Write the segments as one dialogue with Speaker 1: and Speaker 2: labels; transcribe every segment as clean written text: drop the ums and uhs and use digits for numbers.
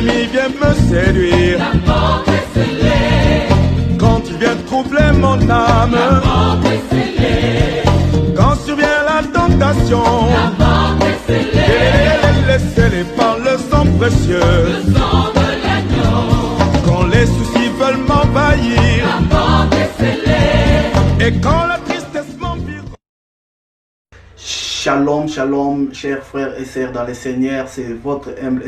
Speaker 1: l'ennemi vient me séduire,
Speaker 2: la porte est scellée.
Speaker 1: quand il vient troubler mon âme,
Speaker 2: La porte est scellée.
Speaker 1: quand survient la tentation,
Speaker 2: La porte est scellée.
Speaker 1: elle est scellée par le sang précieux.
Speaker 2: Le sang de l'agneau.
Speaker 1: Quand les soucis veulent m'envahir,
Speaker 2: La porte est scellée.
Speaker 1: et quand la tristesse m'envire.
Speaker 3: Shalom, shalom, chers frères et sœurs dans le Seigneur, c'est votre humble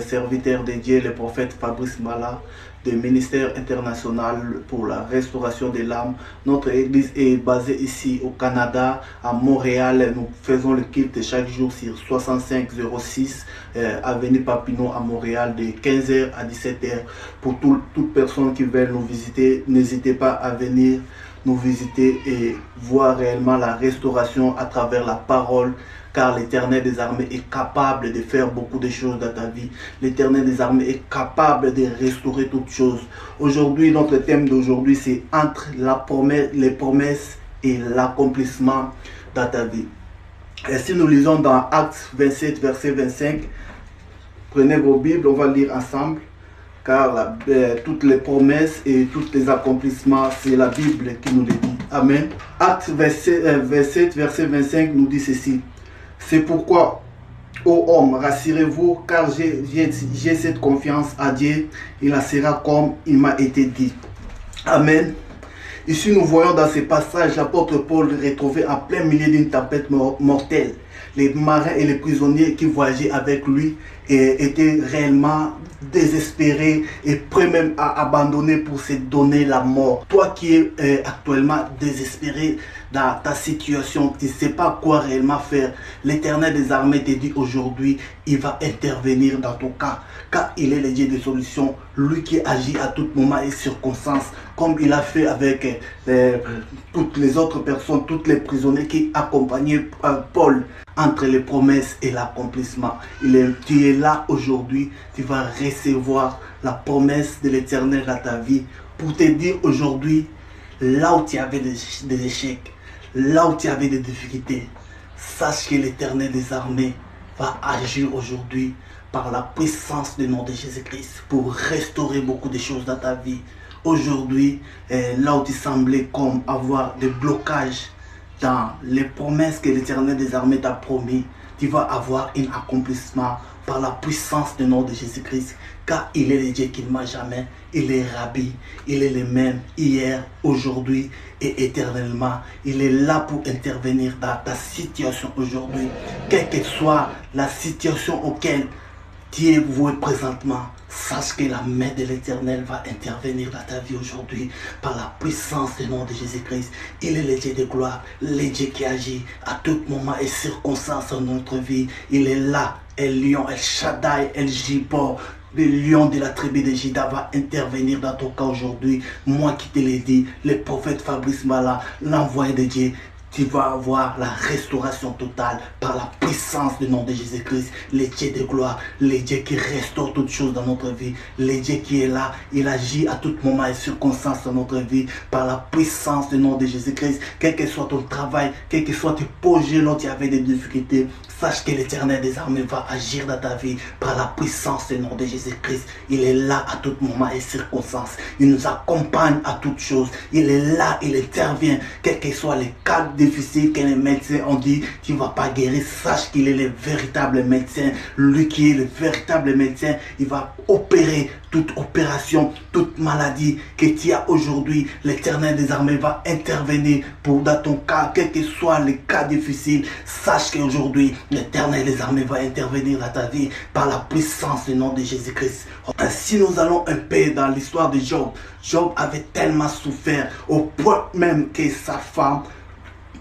Speaker 3: serviteur de Dieu, le prophète Fabrice Mala, du ministère international pour la restauration de l'âme. Notre église est basée ici au Canada, à Montréal. Nous faisons le culte chaque jour sur 6506 avenue Papineau à Montréal de 15h à 17h. Pour toute personne qui veut nous visiter, n'hésitez pas à venir nous visiter et voir réellement la restauration à travers la parole, car l'Éternel des armées est capable de faire beaucoup de choses dans ta vie. L'Éternel des armées est capable de restaurer toutes choses. Aujourd'hui, notre thème d'aujourd'hui, c'est entre les promesses et l'accomplissement dans ta vie. Et si nous lisons dans Actes 27, verset 25, prenez vos Bibles, on va lire ensemble. Car toutes les promesses et tous les accomplissements, c'est la Bible qui nous les dit. Amen. Acte 27, verset 25 nous dit ceci. C'est pourquoi, ô homme, rassurez-vous, car j'ai cette confiance à Dieu. Il en sera comme il m'a été dit. Amen. Ici, nous voyons dans ce passage l'apôtre Paul retrouvé en plein milieu d'une tempête mortelle. Les marins et les prisonniers qui voyageaient avec lui étaient réellement désespérés et prêts même à abandonner pour se donner la mort. Toi qui es actuellement désespéré dans ta situation, tu ne sais pas quoi réellement faire, l'Éternel des armées te dit aujourd'hui, il va intervenir dans ton cas, car il est le Dieu des solutions, lui qui agit à tout moment et circonstances, comme il a fait avec toutes les autres personnes, tous les prisonniers qui accompagnaient Paul entre les promesses et l'accomplissement. Tu es là aujourd'hui, tu vas recevoir la promesse de l'Éternel dans ta vie pour te dire aujourd'hui, là où tu avais des échecs, là où tu avais des difficultés, sache que l'Éternel des armées va agir aujourd'hui par la puissance du nom de Jésus-Christ pour restaurer beaucoup de choses dans ta vie. Aujourd'hui, là où tu semblais comme avoir des blocages dans les promesses que l'Éternel des armées t'a promis, tu vas avoir un accomplissement par la puissance du nom de Jésus-Christ, car il est le Dieu qui ne ment jamais, il est Rabbi, il est le même hier, aujourd'hui et éternellement. Il est là pour intervenir dans ta situation aujourd'hui, quelle que soit la situation auquel tu es voué présentement. Sache que la main de l'Éternel va intervenir dans ta vie aujourd'hui par la puissance du nom de Jésus-Christ. Il est le Dieu de gloire, le Dieu qui agit à tout moment et circonstance dans notre vie. Il est là, El Lion, El Shaddai, El Gibor. Le lion de la tribu de Juda va intervenir dans ton cas aujourd'hui. Moi qui te l'ai dit, le prophète Fabrice Mala, l'envoyé de Dieu. Tu vas avoir la restauration totale par la puissance du nom de Jésus-Christ, le Dieu de gloire, le Dieu qui restaure toutes choses dans notre vie, le Dieu qui est là, il agit à tout moment et circonstance dans notre vie par la puissance du nom de Jésus-Christ. Quel que soit ton travail, quel que soit tes projets dont tu avais des difficultés, sache que l'Éternel des armées va agir dans ta vie par la puissance du nom de Jésus-Christ. Il est là à tout moment et circonstance. Il nous accompagne à toutes choses. Il est là, il intervient, quel que soit les cas difficile que les médecins ont dit, tu ne vas pas guérir, sache qu'il est le véritable médecin. Lui qui est le véritable médecin, il va opérer toute opération, toute maladie que tu as aujourd'hui. L'Éternel des armées va intervenir pour dans ton cas, quel que soit les cas difficiles. Sache qu'aujourd'hui, l'Éternel des armées va intervenir dans ta vie par la puissance du nom de Jésus-Christ. Si nous allons un peu dans l'histoire de Job, Job avait tellement souffert au point même que sa femme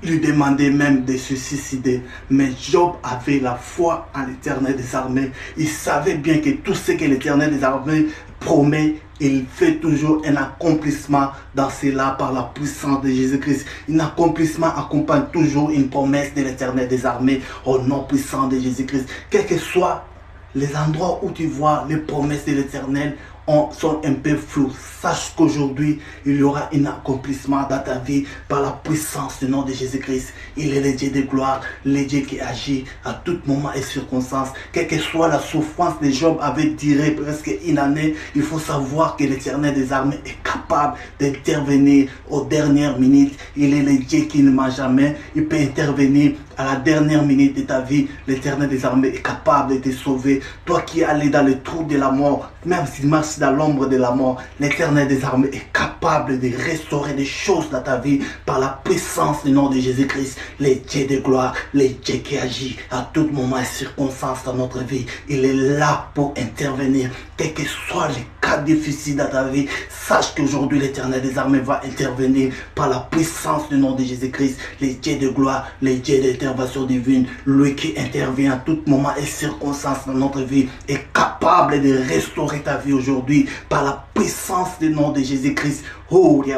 Speaker 3: lui demandait même de se suicider. Mais Job avait la foi en l'Éternel des armées. Il savait bien que tout ce que l'Éternel des armées promet, il fait toujours un accomplissement dans cela par la puissance de Jésus-Christ. Un accomplissement accompagne toujours une promesse de l'Éternel des armées au nom puissant de Jésus-Christ. Quel que soit les endroits où tu vois les promesses de l'Éternel, sont un peu flous. Sache qu'aujourd'hui, il y aura un accomplissement dans ta vie par la puissance du nom de Jésus-Christ. Il est le Dieu de gloire, le Dieu qui agit à tout moment et circonstance. Quelle que soit la souffrance de Job avait duré presque une année, il faut savoir que l'Éternel des armées est capable d'intervenir aux dernières minutes. Il est le Dieu qui ne ment jamais. Il peut intervenir à la dernière minute de ta vie. L'Éternel des armées est capable de te sauver. Toi qui es allé dans le trou de la mort, même si tu marches dans l'ombre de la mort, l'Éternel des armées est capable de restaurer des choses dans ta vie par la puissance du nom de Jésus-Christ. Le Dieu de gloire, le Dieu qui agit à tout moment et circonstance dans notre vie. Il est là pour intervenir. Quel que soit les cas difficiles dans ta vie, sache qu'aujourd'hui l'Éternel des armées va intervenir par la puissance du nom de Jésus-Christ. Le Dieu de gloire, le Dieu d'intervention divine, lui qui intervient à tout moment et circonstance dans notre vie, est capable de restaurer ta vie aujourd'hui par la puissance du nom de Jésus-Christ. Oh, que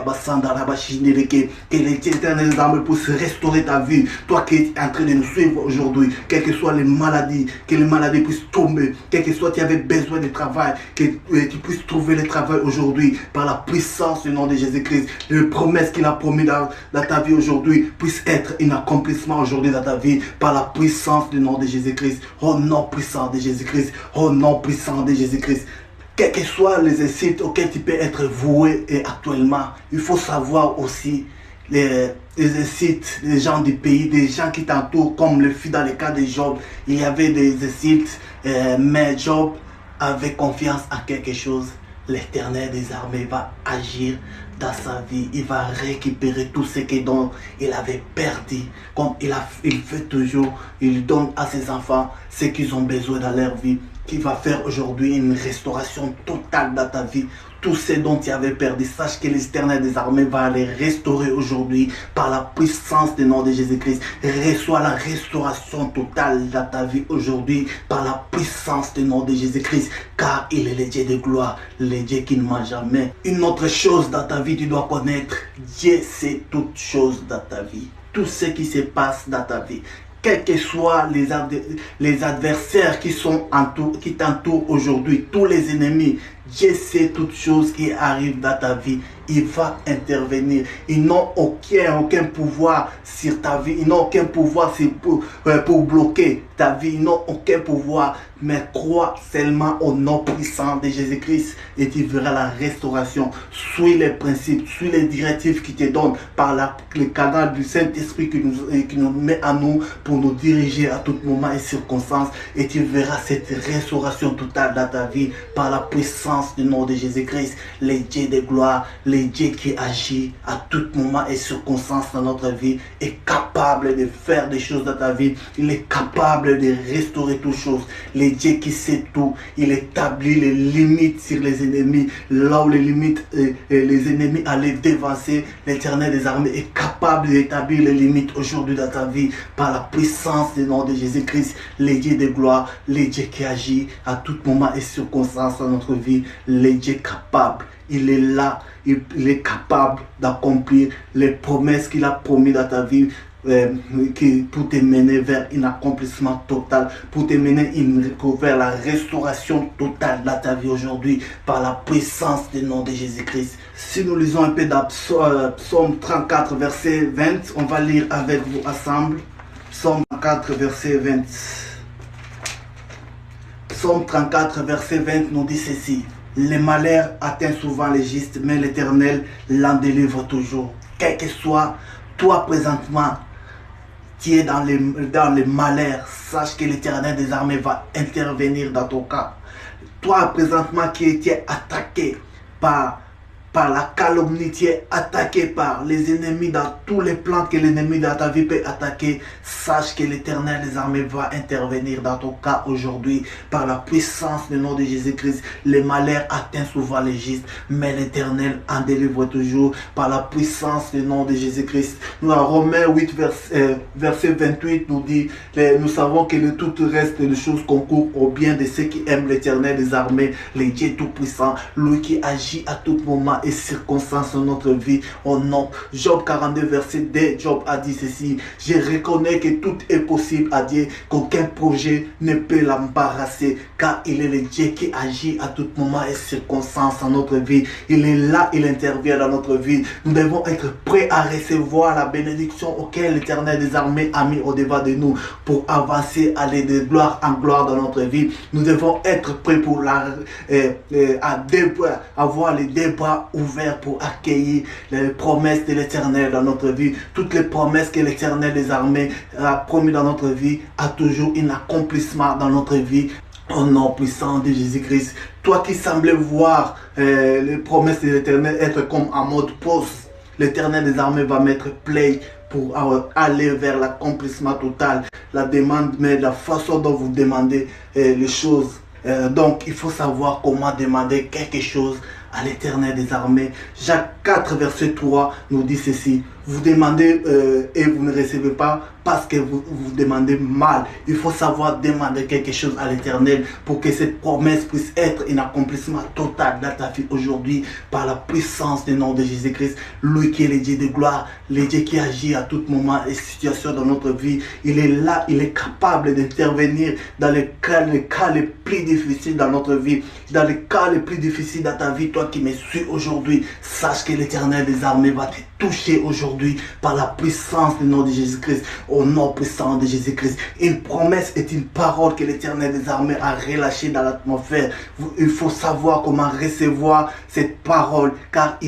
Speaker 3: l'Éternel des armées puisse restaurer ta vie. Toi qui es en train de nous suivre aujourd'hui, quelles que soient les maladies, que les maladies puissent tomber, quel que soit tu avais besoin de travail, que tu puisses trouver le travail aujourd'hui par la puissance du nom de Jésus-Christ. Les promesses qu'il a promis dans ta vie aujourd'hui puissent être un accomplissement aujourd'hui dans ta vie par la puissance du nom de Jésus-Christ. Au nom puissant de Jésus-Christ, au nom puissant de Jésus-Christ. Quels que soient les exercices auxquels tu peux être voué et actuellement, il faut savoir aussi les exercices des gens du pays, des gens qui t'entourent, comme le fut dans le cas de Job. Il y avait des exercices, mais Job avait confiance en quelque chose. L'Éternel des armées va agir dans sa vie. Il va récupérer tout ce dont il avait perdu. Comme il fait toujours, il donne à ses enfants ce qu'ils ont besoin dans leur vie. Qui va faire aujourd'hui une restauration totale dans ta vie. Tout ce dont tu avais perdu, sache que l'Éternel des armées va les restaurer aujourd'hui par la puissance du nom de Jésus-Christ. Reçois la restauration totale dans ta vie aujourd'hui par la puissance du nom de Jésus-Christ, car il est le Dieu de gloire, le Dieu qui ne ment jamais. Une autre chose dans ta vie, tu dois connaître, Dieu sait toutes choses dans ta vie. Tout ce qui se passe dans ta vie. Quels que soient les adversaires qui t'entourent aujourd'hui, tous les ennemis, Dieu sait toutes choses qui arrivent dans ta vie. Il va intervenir. Ils n'ont aucun pouvoir sur ta vie. Ils n'ont aucun pouvoir pour bloquer ta vie. Ils n'ont aucun pouvoir. Mais crois seulement au nom puissant de Jésus-Christ et tu verras la restauration. Suis les principes, suis les directives qui te donnent par le canal du Saint-Esprit qui nous met à nous pour nous diriger à tout moment et circonstance. Et tu verras cette restauration totale dans ta vie par la puissance du nom de Jésus-Christ. Le Dieu de gloire, le Dieu qui agit à tout moment et circonstance dans notre vie est capable de faire des choses dans ta vie. Il est capable de restaurer toutes choses. Le Dieu qui sait tout, il établit les limites sur les ennemis. Là où les limites, les ennemis allaient dévancer, l'Éternel des armées est capable d'établir les limites aujourd'hui dans ta vie par la puissance du nom de Jésus-Christ. Le Dieu de gloire, le Dieu qui agit à tout moment et circonstance dans notre vie. Le Dieu capable. Il est là, il est capable d'accomplir les promesses qu'il a promis dans ta vie pour te mener vers un accomplissement total, pour te mener vers la restauration totale dans ta vie aujourd'hui par la puissance du nom de Jésus-Christ. Si nous lisons un peu dans Psaume 34 verset 20, on va lire avec vous ensemble. Psaume 34 verset 20. Psaume 34 verset 20 nous dit ceci. Les malheurs atteignent souvent les justes, mais l'Éternel l'en délivre toujours. Quel que soit toi présentement, qui est dans les malheurs, sache que l'Éternel des armées va intervenir dans ton cas. Toi présentement qui es attaqué par la calomnie, tu es attaqué par les ennemis dans tous les plans que l'ennemi dans ta vie peut attaquer, sache que l'Éternel des armées va intervenir dans ton cas aujourd'hui par la puissance du nom de Jésus-Christ. Les malheurs atteignent souvent les justes, mais l'Éternel en délivre toujours par la puissance du nom de Jésus-Christ. Nous, en Romains 8 verset 28 nous dit, nous savons que le tout reste de choses concourent au bien de ceux qui aiment l'Éternel des armées, le Dieu tout-puissant, lui qui agit à tout moment moments et circonstances dans notre vie. Oh non, Job 42 verset 2, Job a dit ceci: je reconnais que tout est possible à Dieu, qu'aucun projet ne peut l'embarrasser, car il est le Dieu qui agit à tout moment et circonstances dans notre vie. Il est là, il intervient dans notre vie. Nous devons être prêts à recevoir la bénédiction auquel l'Éternel des armées a mis au-devant de nous pour avancer, aller de gloire en gloire dans notre vie. Nous devons être prêts pour avoir les deux bras ouverts pour accueillir les promesses de l'Éternel dans notre vie. Toutes les promesses que l'Éternel des armées a promis dans notre vie a toujours un accomplissement dans notre vie. Au nom puissant de Jésus-Christ, toi qui semblais voir les promesses de l'Éternel être comme en mode pause, l'Éternel des armées va mettre play pour aller vers l'accomplissement total. La demande, mais la façon dont vous demandez les choses. Donc, il faut savoir comment demander quelque chose à l'Éternel des armées. Jacques 4, verset 3 nous dit ceci: vous demandez et vous ne recevez pas parce que vous demandez mal. Il faut savoir demander quelque chose à l'Éternel pour que cette promesse puisse être un accomplissement total dans ta vie aujourd'hui par la puissance du nom de Jésus-Christ. Lui qui est le Dieu de gloire, le Dieu qui agit à tout moment et situation dans notre vie. Il est là, il est capable d'intervenir dans les cas les plus difficiles dans notre vie. Dans les cas les plus difficiles dans ta vie, toi qui me suis aujourd'hui, sache que l'Éternel des armées va te toucher aujourd'hui par la puissance du nom de Jésus-Christ. Au nom puissant de Jésus-Christ. Une promesse est une parole que l'Éternel des armées a relâchée dans l'atmosphère. Il faut savoir comment recevoir cette parole, car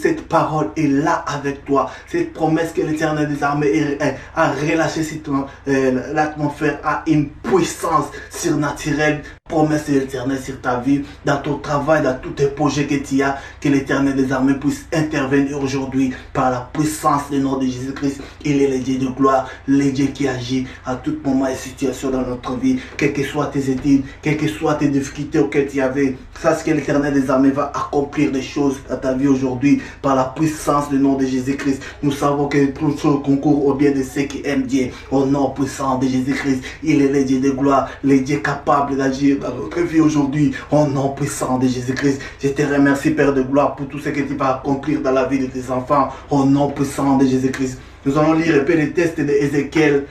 Speaker 3: cette parole est là avec toi. Cette promesse que l'Éternel des armées a relâchée sur l'atmosphère a une puissance surnaturelle. Promesse de l'Éternel sur ta vie, dans ton travail, dans tous tes projets que tu as, que l'Éternel des armées puisse intervenir aujourd'hui par la puissance du nom de Jésus-Christ. Il est le Dieu de gloire, le Dieu qui agit à tout moment et situation dans notre vie, quelles que soient tes études, quelles que soient tes difficultés auxquelles tu avais. Sache que l'Éternel des armées va accomplir des choses dans ta vie aujourd'hui par la puissance du nom de Jésus-Christ. Nous savons que tout ce concourt au bien de ceux qui aiment Dieu. Au nom puissant de Jésus-Christ, il est le Dieu de gloire, le Dieu capable d'agir dans notre vie aujourd'hui. Au nom puissant de Jésus-Christ, je te remercie, Père de gloire, pour tout ce que tu vas accomplir dans la vie de tes enfants. Au nom puissant de Jésus-Christ. Nous allons lire un peu les textes d'Ézéchiel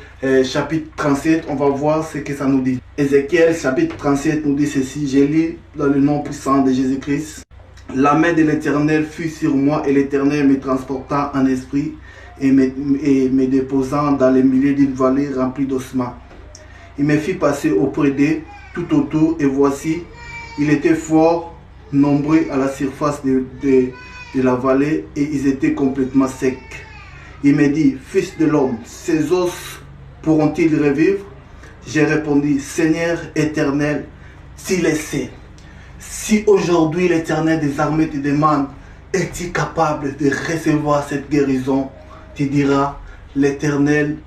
Speaker 3: chapitre 37. On va voir ce que ça nous dit. Ézéchiel chapitre 37 nous dit ceci. Je lis dans le nom puissant de Jésus-Christ. La main de l'Éternel fut sur moi et l'Éternel me transporta en esprit et me déposant dans le milieu d'une vallée remplie d'ossements. Il me fit passer auprès d'eux tout autour et voici, il était fort nombreux à la surface de la vallée et ils étaient complètement secs. Il me dit: fils de l'homme, ces os pourront-ils revivre? J'ai répondu: Seigneur éternel, tu le sais. Si aujourd'hui l'Éternel des armées te demande: es-tu capable de recevoir cette guérison? Tu diras: l'Éternel,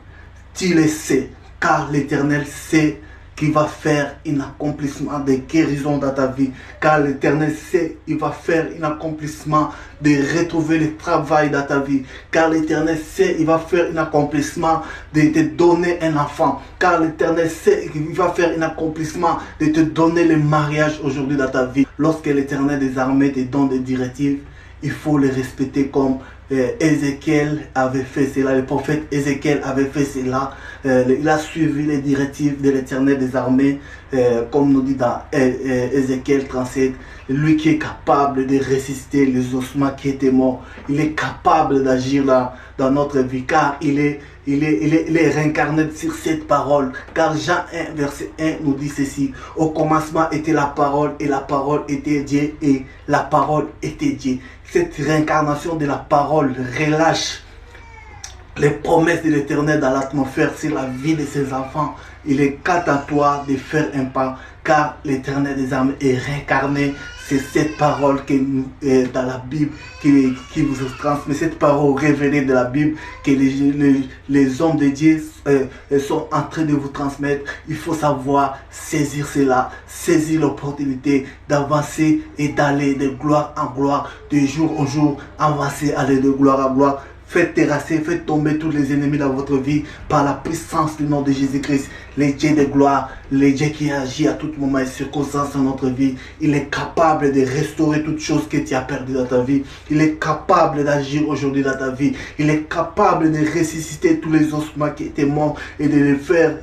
Speaker 3: tu le sais, car l'Éternel sait qu'il va faire un accomplissement de guérison dans ta vie. Car l'Éternel sait, il va faire un accomplissement de retrouver le travail dans ta vie. Car l'Éternel sait, il va faire un accomplissement de te donner un enfant. Car l'Éternel sait, il va faire un accomplissement de te donner le mariage aujourd'hui dans ta vie. Lorsque l'Éternel des armées te donne des directives, il faut les respecter comme Ézéchiel avait fait cela, le prophète Ézéchiel avait fait cela. Il a suivi les directives de l'Éternel des armées, comme nous dit dans Ézéchiel 37. Lui qui est capable de résister les ossements qui étaient morts, il est capable d'agir dans notre vie, car il est réincarné sur cette parole. Car Jean 1, verset 1 nous dit ceci: au commencement était la parole, et la parole était Dieu, et la parole était Dieu. Cette réincarnation de la parole relâche les promesses de l'Éternel dans l'atmosphère sur la vie de ses enfants. Il est qu'à toi de faire un pas, car l'Éternel des armées est réincarné. C'est cette parole qui est dans la Bible qui vous transmet, cette parole révélée de la Bible que les hommes de Dieu sont en train de vous transmettre. Il faut savoir saisir cela, saisir l'opportunité d'avancer et d'aller de gloire en gloire, de jour en jour, avancer, aller de gloire en gloire. Faites terrasser, faites tomber tous les ennemis dans votre vie par la puissance du nom de Jésus-Christ. Le Dieu de gloire, le Dieu qui agit à tout moment et circonstance dans notre vie. Il est capable de restaurer toutes choses que tu as perdues dans ta vie. Il est capable d'agir aujourd'hui dans ta vie. Il est capable de ressusciter tous les ossements qui étaient morts et de les faire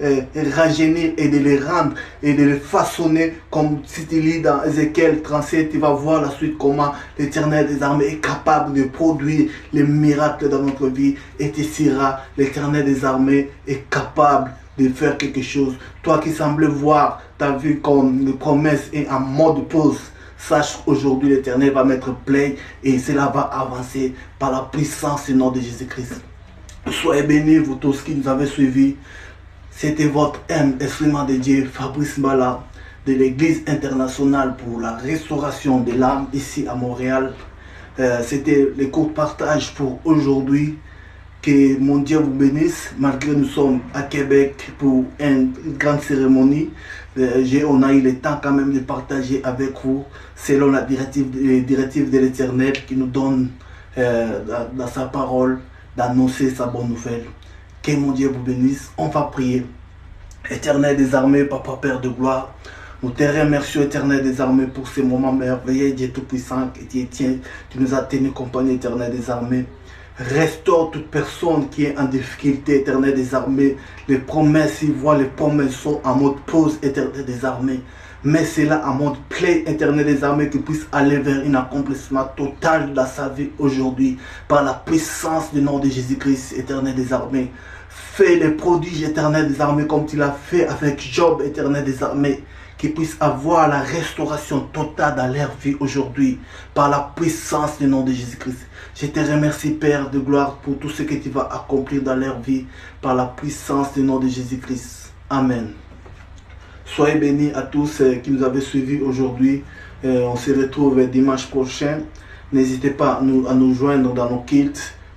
Speaker 3: rajeunir et de les rendre et de les façonner comme si tu lis dans Ézéchiel 37, tu vas voir la suite comment l'Éternel des armées est capable de produire les miracles dans notre vie. Et tu seras, l'Éternel des armées est capable de faire quelque chose. Toi qui semblais voir ta vie comme une promesse et en mode pause, sache qu'aujourd'hui l'Éternel va mettre play et cela va avancer par la puissance du nom de Jésus-Christ. Soyez bénis, vous tous qui nous avez suivis. C'était votre instrument de Dieu, Fabrice Mbala, de l'Église internationale pour la restauration de l'âme ici à Montréal. C'était le court partage pour aujourd'hui. Que mon Dieu vous bénisse, malgré nous sommes à Québec pour une grande cérémonie. On a eu le temps quand même de partager avec vous selon la directive de l'Éternel qui nous donne dans sa parole d'annoncer sa bonne nouvelle. Que mon Dieu vous bénisse. On va prier. Éternel des armées, Papa Père de gloire, nous te remercions, Éternel des armées, pour ces moments merveilleux, Dieu Tout-Puissant, tu nous as tenu compagnie, Éternel des armées. Restaure toute personne qui est en difficulté, Éternel des armées. Les promesses, ils voient les promesses sont en mode pause, Éternel des armées. Mais c'est là en mode play, Éternel des armées, qui puisse aller vers un accomplissement total dans sa vie aujourd'hui. Par la puissance du nom de Jésus-Christ, Éternel des armées. Fais les prodiges, Éternel des armées, comme tu l'as fait avec Job, Éternel des armées. Qui puissent avoir la restauration totale dans leur vie aujourd'hui, par la puissance du nom de Jésus-Christ. Je te remercie, Père de gloire, pour tout ce que tu vas accomplir dans leur vie, par la puissance du nom de Jésus-Christ. Amen. Soyez bénis à tous qui nous avaient suivis aujourd'hui. On se retrouve dimanche prochain. N'hésitez pas à nous joindre dans nos kits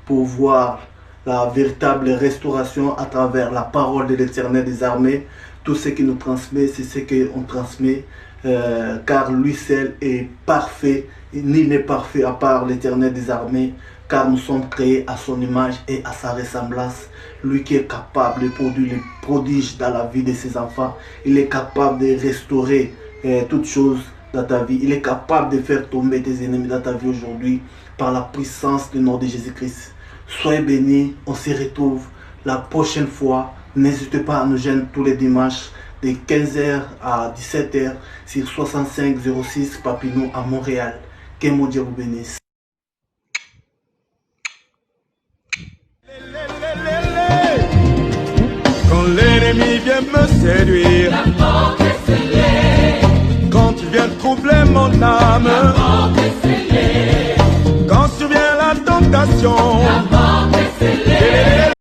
Speaker 3: pour voir la véritable restauration à travers la parole de l'Éternel des armées. Tout ce qu'il nous transmet, c'est ce qu'on transmet, car lui seul est parfait, nul n'est parfait à part l'Éternel des armées, car nous sommes créés à son image et à sa ressemblance. Lui qui est capable de produire les prodiges dans la vie de ses enfants, il est capable de restaurer toutes choses dans ta vie. Il est capable de faire tomber tes ennemis dans ta vie aujourd'hui par la puissance du nom de Jésus-Christ. Soyez bénis, on se retrouve la prochaine fois. N'hésitez pas à nous joindre tous les dimanches de 15h à 17h sur 6506 Papineau à Montréal. Que mon Dieu vous bénisse.
Speaker 1: Quand l'ennemi vient me séduire,
Speaker 2: La porte est scellée.
Speaker 1: quand il vient troubler mon âme,
Speaker 2: La porte